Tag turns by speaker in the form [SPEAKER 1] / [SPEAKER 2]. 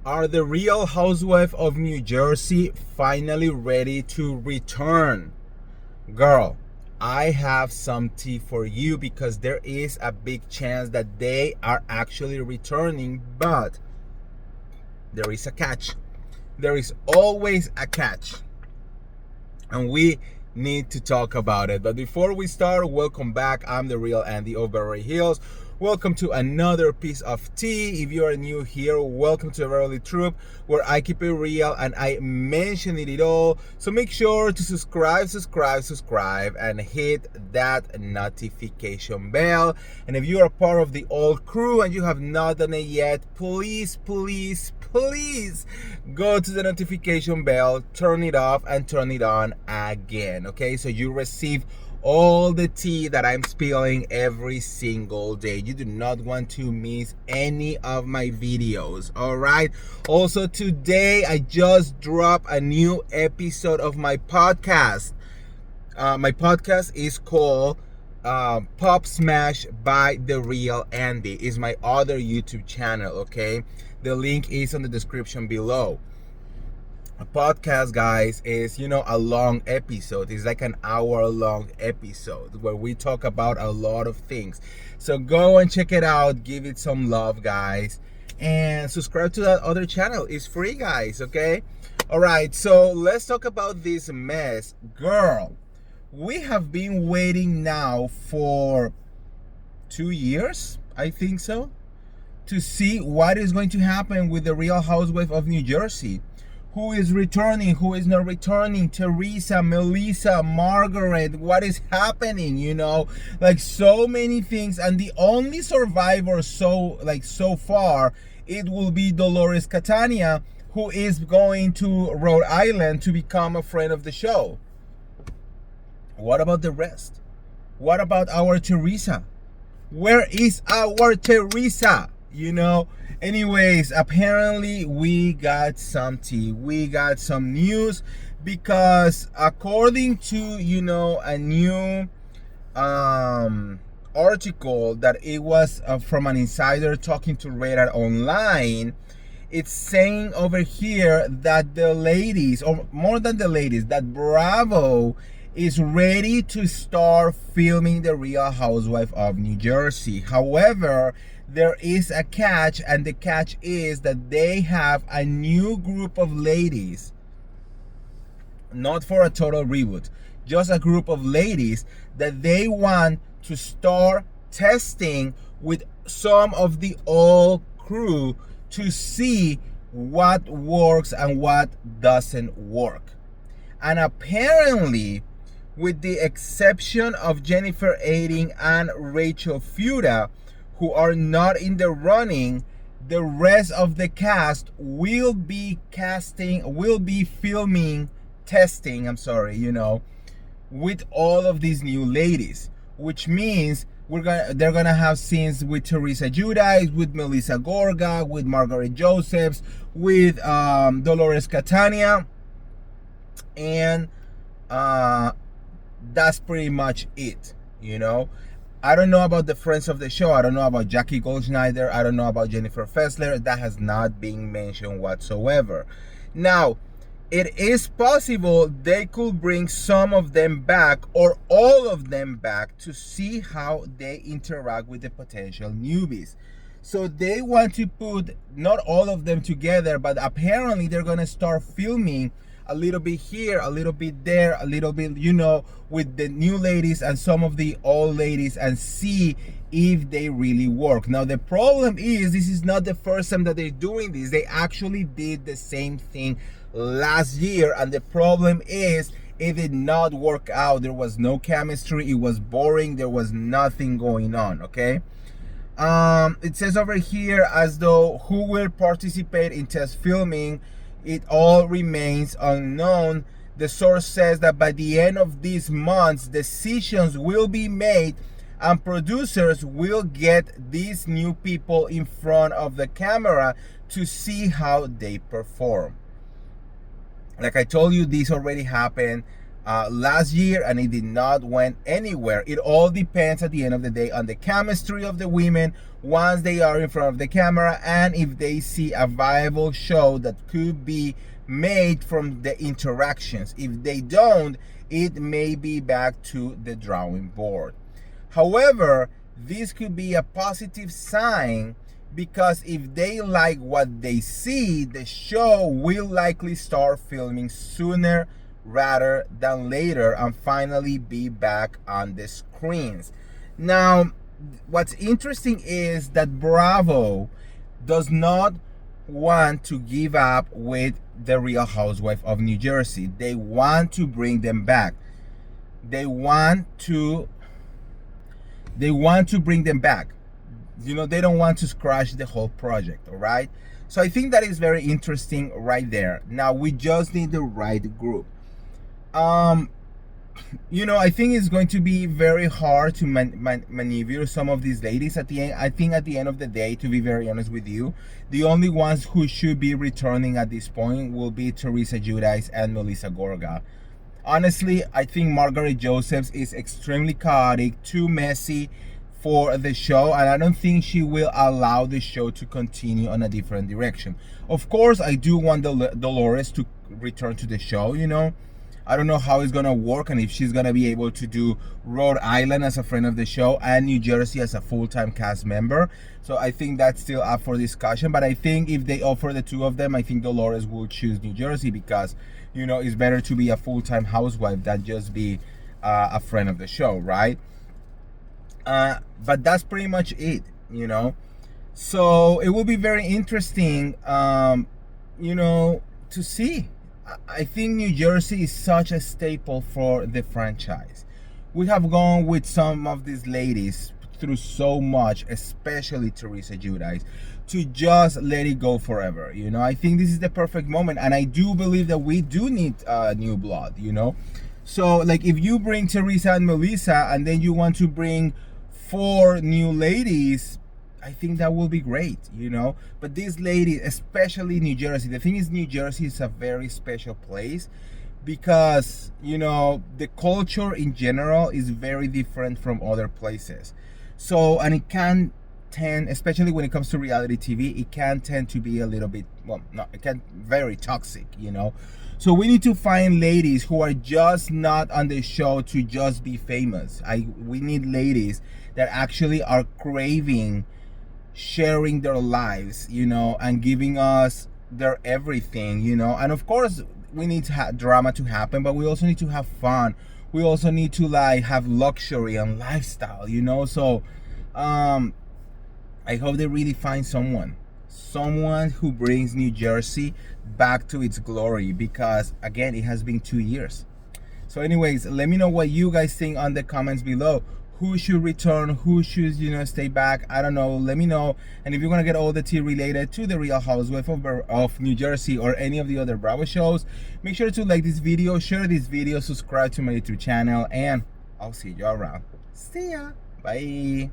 [SPEAKER 1] Are the Real Housewives of New Jersey finally ready to return? Girl, I have some tea for you because there is a big chance that they are actually returning, but there is a catch. There is always a catch. And we need to talk about it. But before we start, welcome back. I'm the Real Andy of Beverly Hills. Welcome to another piece of tea. If you are new here, welcome to Beverly Troop, where I keep it real and I mention it all. So make sure to subscribe, and hit that notification bell. And if you are part of the old crew and you have not done it yet, please go to the notification bell, turn it off, and turn it on again. Okay, so you receive all the tea that I'm spilling every single day. You do not want to miss any of my videos. All right. Also, today I just dropped a new episode of my podcast. My podcast is called Pop Smash by The Real Andy. Is my other YouTube channel. Okay, the link is on the description below. A podcast, guys, is a long episode. It's like an hour-long episode where we talk about a lot of things. So go and check it out. Give it some love, guys, and subscribe to that other channel. It's free, guys. Okay. All right. So let's talk about this mess, girl. We have been waiting now for 2 years, I think so, to see what is going to happen with the Real Housewives of New Jersey. Who is returning, who is not returning, Teresa, Melissa, Margaret, what is happening, like so many things. And the only survivor so far, it will be Dolores Catania, who is going to Rhode Island to become a friend of the show. What about the rest? What about our Teresa? Where is our Teresa? Anyways, apparently we got some tea. We got some news because according to, a new article that it was from an insider talking to Radar Online, it's saying over here that the ladies, or more than the ladies, that Bravo is ready to start filming the Real Housewife of New Jersey. However, there is a catch, and the catch is that they have a new group of ladies, not for a total reboot, just a group of ladies that they want to start testing with some of the old crew to see what works and what doesn't work. And apparently, with the exception of Jennifer Aydin and Rachel Fuda, who are not in the running, the rest of the cast will be filming, testing, with all of these new ladies, which means they're gonna have scenes with Teresa Giudice, with Melissa Gorga, with Margaret Josephs, with Dolores Catania, and that's pretty much it. I don't know about the friends of the show. I don't know about Jackie Goldschneider. I don't know about Jennifer Fessler. That has not been mentioned whatsoever. Now, it is possible they could bring some of them back or all of them back to see how they interact with the potential newbies. So they want to put not all of them together, but apparently they're going to start filming a little bit here, a little bit there, a little bit, with the new ladies and some of the old ladies, and see if they really work. Now, the problem is this is not the first time that they're doing this. They actually did the same thing last year, and the problem is it did not work out. There was no chemistry. It was boring. There was nothing going on, okay? It says over here as though who will participate in test filming, it all remains unknown. The source says that by the end of this month, decisions will be made and producers will get these new people in front of the camera to see how they perform. Like I told you, this already happened last year, and it did not went anywhere. It all depends at the end of the day on the chemistry of the women once they are in front of the camera, and if they see a viable show that could be made from the interactions. If they don't, it may be back to the drawing board. However, this could be a positive sign, because if they like what they see, the show will likely start filming sooner rather than later and finally be back on the screens. Now, what's interesting is that Bravo does not want to give up with the Real Housewife of New Jersey. They want to bring them back. They want to bring them back. You know, they don't want to scratch the whole project, all right? So I think that is very interesting right there. Now, we just need the right group. You know, I think it's going to be very hard to maneuver some of these ladies at the end. I think at the end of the day, to be very honest with you, the only ones who should be returning at this point will be Teresa Giudice and Melissa Gorga. Honestly, I think Margaret Josephs is extremely chaotic, too messy for the show, and I don't think she will allow the show to continue on a different direction. Of course, I do want Dolores to return to the show, you know. I don't know how it's gonna work, and if she's gonna be able to do Rhode Island as a friend of the show and New Jersey as a full-time cast member. So I think that's still up for discussion. But I think if they offer the two of them, I think Dolores will choose New Jersey, because, you know, it's better to be a full-time housewife than just be a friend of the show, right? But that's pretty much it, you know. So it will be very interesting, you know, to see. I think New Jersey is such a staple for the franchise. We have gone with some of these ladies through so much, especially Teresa Giudice, to just let it go forever. You know, I think this is the perfect moment, and I do believe that we do need new blood, you know. So, like, if you bring Teresa and Melissa, and then you want to bring 4 new ladies, I think that will be great, you know. But these ladies, especially New Jersey, the thing is, New Jersey is a very special place, because, you know, the culture in general is very different from other places. So, and it can tend, especially when it comes to reality TV, it can tend to be a little bit, well, no, it can very toxic, you know. So we need to find ladies who are just not on the show to just be famous. We need ladies that actually are craving sharing their lives, you know, and giving us their everything, you know. And of course, we need drama to happen, but we also need to have fun. We also need to, like, have luxury and lifestyle, you know. So I hope they really find someone who brings New Jersey back to its glory, because again, it has been 2 years. So anyways, let me know what you guys think on the comments below. Who should return? Who should, you know, stay back? I don't know. Let me know. And if you want to get all the tea related to the Real Housewife of New Jersey or any of the other Bravo shows, make sure to like this video, share this video, subscribe to my YouTube channel, and I'll see you around. See ya. Bye.